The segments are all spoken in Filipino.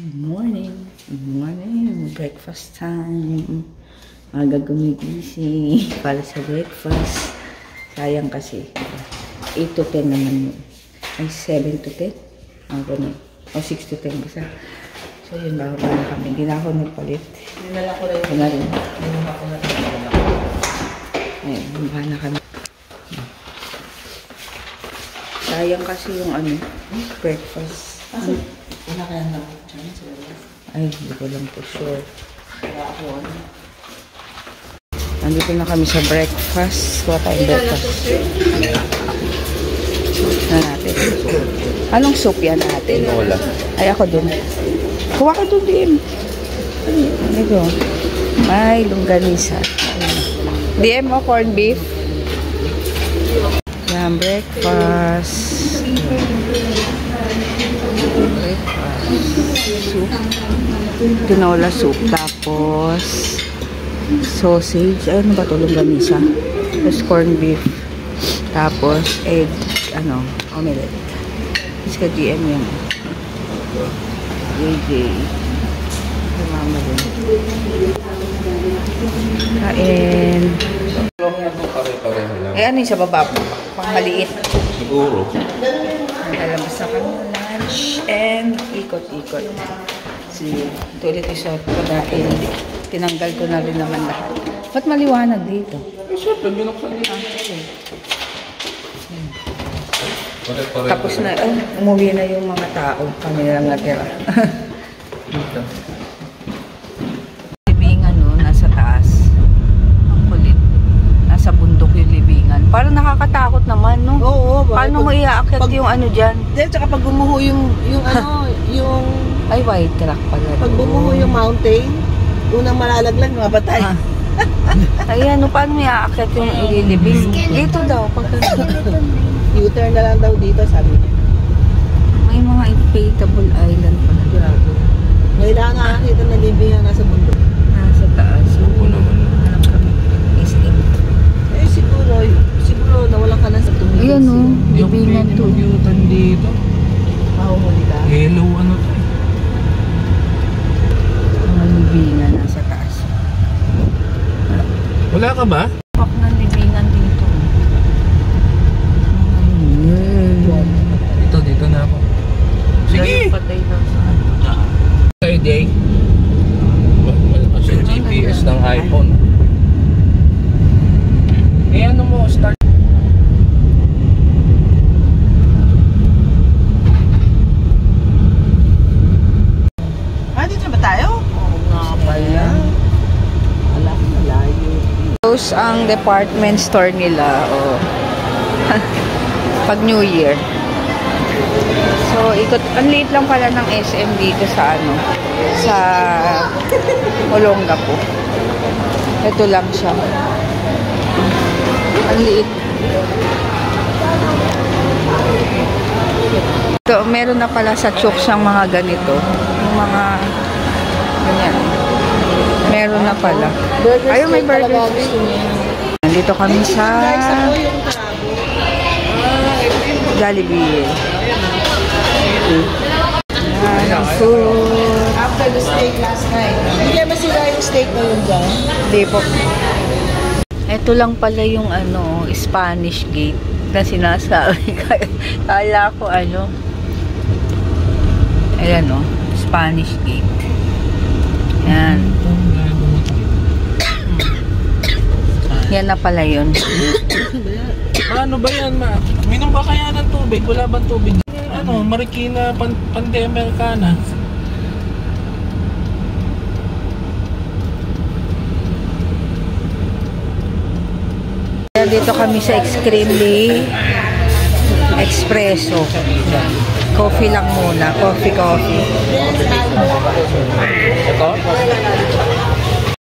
Good morning. Good morning. Breakfast time. Aga gumigising para sa breakfast. Sayang kasi. 8 to 10 naman yun. Ay, 7 to 10. Ganun. O 6 to 10 bisa. So, yun ba? Wala na kami. Hindi na ako nagpalit. Dinala ko rin. Wala rin. Dinala ko na rin. Ayun, wala na kami. Sayang kasi yung breakfast. Wala kaya na. Ay, hindi ko lang po sure. Nandito na kami sa breakfast. Kuha tayong breakfast. Na natin. Anong soup yan natin? Wala. Ay, ako dun. Kuha ka dun, DM. Ito. Ay, longganisa. DM mo, corned beef. Yan, breakfast. Soup. Tinola soup. Tapos sausage. Ano ba ito? Longganisa. Tapos corned beef. Tapos egg. Omelette. Tapos ka GM yan. JJ. Mama din. Kain. Pare-pareho lang. Eh, ano yung sa baba po? Pang maliit. Siguro. Lalabas na kami ng lunch and ikot-ikot. Ito ulit yung pagkain. Tinanggal ko na rin naman lahat. Ba't maliwanag dito? Eh, syempre, binuksan dito. Pare-pareho. Tapos na, umuwi na yung mga tao. Kami na lang natira. Dito. Libingan, nasa taas. Ang kulit. Nasa bundok yung libingan. Parang nakakatakot naman, no? Oo. Paano mo iaakyat yung dyan? Then, tsaka pag bumuho yung Ay, white rock pala. pag bumuho yung mountain, unang malalaglag, mapatay. Ayan, paano mo iaakyat yung ililibing? Dito daw. U-turn na lang daw dito, sabi niya. May mga inflatable island pala. Grabe. Kailangan nakakita na libingan nasa bundok. Nasa taas. Oo naman. Hanap kami. SM. Eh, siguro nawalan ka na sa tumingin. Ayan, no? Yung Libingan pwede to. mag-yutan dito. Mahuhuli ka. Hello, ano to? Mga libingan nasa taas. Wala ka ba? Pak ng libingan dito. Dito na ako. Sige! Patay daw sa Day. Wala kasi yung GPS ng iPhone. Eh, ano mo, start. Dito ba tayo? Oo nga pala. Wala ko malayo. Close ang department store nila. Pag New Year. So, ang liit lang pala ng SM dito sa sa Olongapo. Ito lang siya. Ang liit. Ito, meron na pala sa Chok siyang mga ganito. Yung mga ganyan. Meron na pala. Ayun, may burger. Nandito kami sa Jollibee. Ang food. After the steak last night. Hindi kaya masira yung steak na yun dyan? Hindi po. Ito lang pala yung Spanish Gate na sinasabi. Kala ko ayan Spanish Gate. Yan. Yan na pala yun. Ano ba yan, ma? Minom ba kaya ng tubig? Wala bang tubig? Marikina Panamericana. Dito kami sa Extremely Espresso. Coffee lang muna. Coffee. Ito?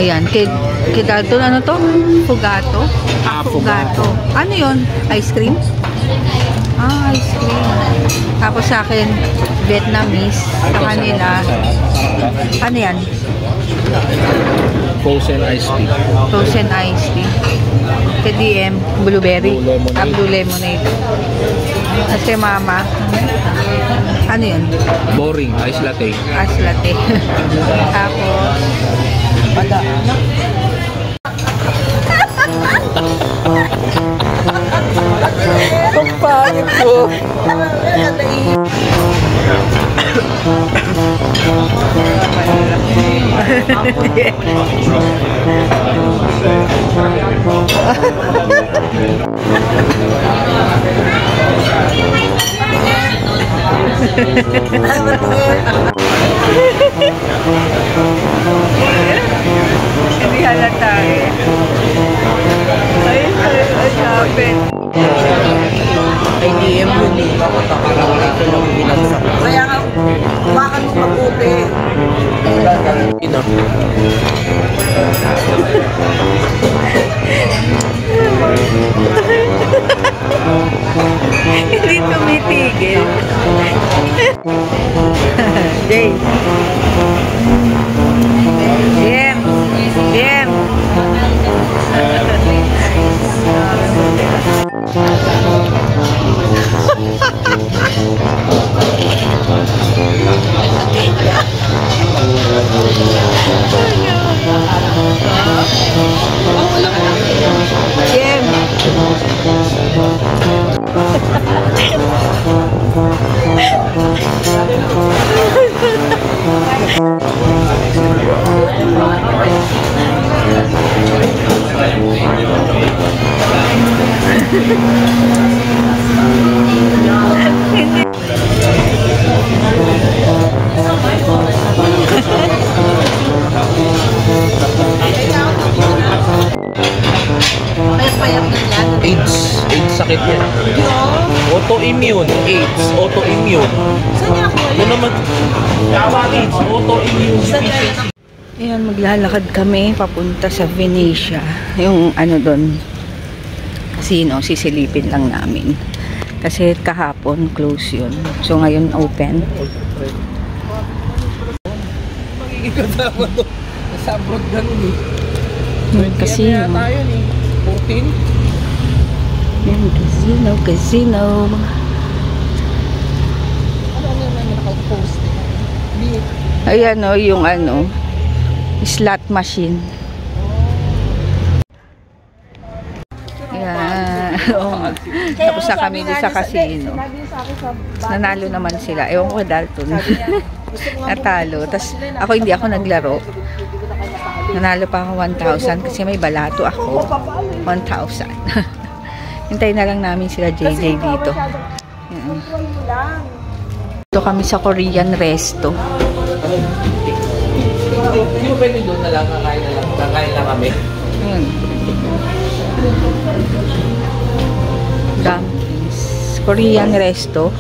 Ayan. Kidato, ano to? Fugato? Fugato. Ano yun? Ice cream? Ice cream. Tapos sa akin, Vietnamese. Sa kanila, ano yan? Frozen iced tea. Frozen iced tea. KDM, blueberry. Blue lemonade. Kasi mama, Ano yun? Boring, ice latte. Ice latte. Tapos, Ang pangit ko. hindi halata eh. Ay, lapit. Ay, DM yun eh. Bakit nakarami ko lang binagsak. Kaya nga, bakit mo mabuti? Hindi tumitigil. Jay. Jem. Jem. Jem. AIDS sakit yan. Autoimmune, AIDS, autoimmune. Ano naman? AIDS, autoimmune deficiency. Ayan, maglalakad kami papunta sa Venetia. Yung ano doon, casino, sisilipin lang namin. Kasi kahapon, close yun. So ngayon, open. Magiging kasama to. Nasa abroad ganun eh. Casino. Tayo eh. 14? Ayan, casino, casino. Ayan o, yung ano, slot machine. Ayan. Tapos na kami doon sa casino. Nanalo naman sila. Ewan ko Dalton. Natalo. Tapos ako hindi ako naglaro. Nanalo pa ako 1,000 kasi may balato ako. 1,000. Hintayin na lang namin sila JJ dito. Dito kami sa Korean resto. Hindi mo pwede doon na lang, kakain lang kami. Ayan. Dumplings. Korean resto.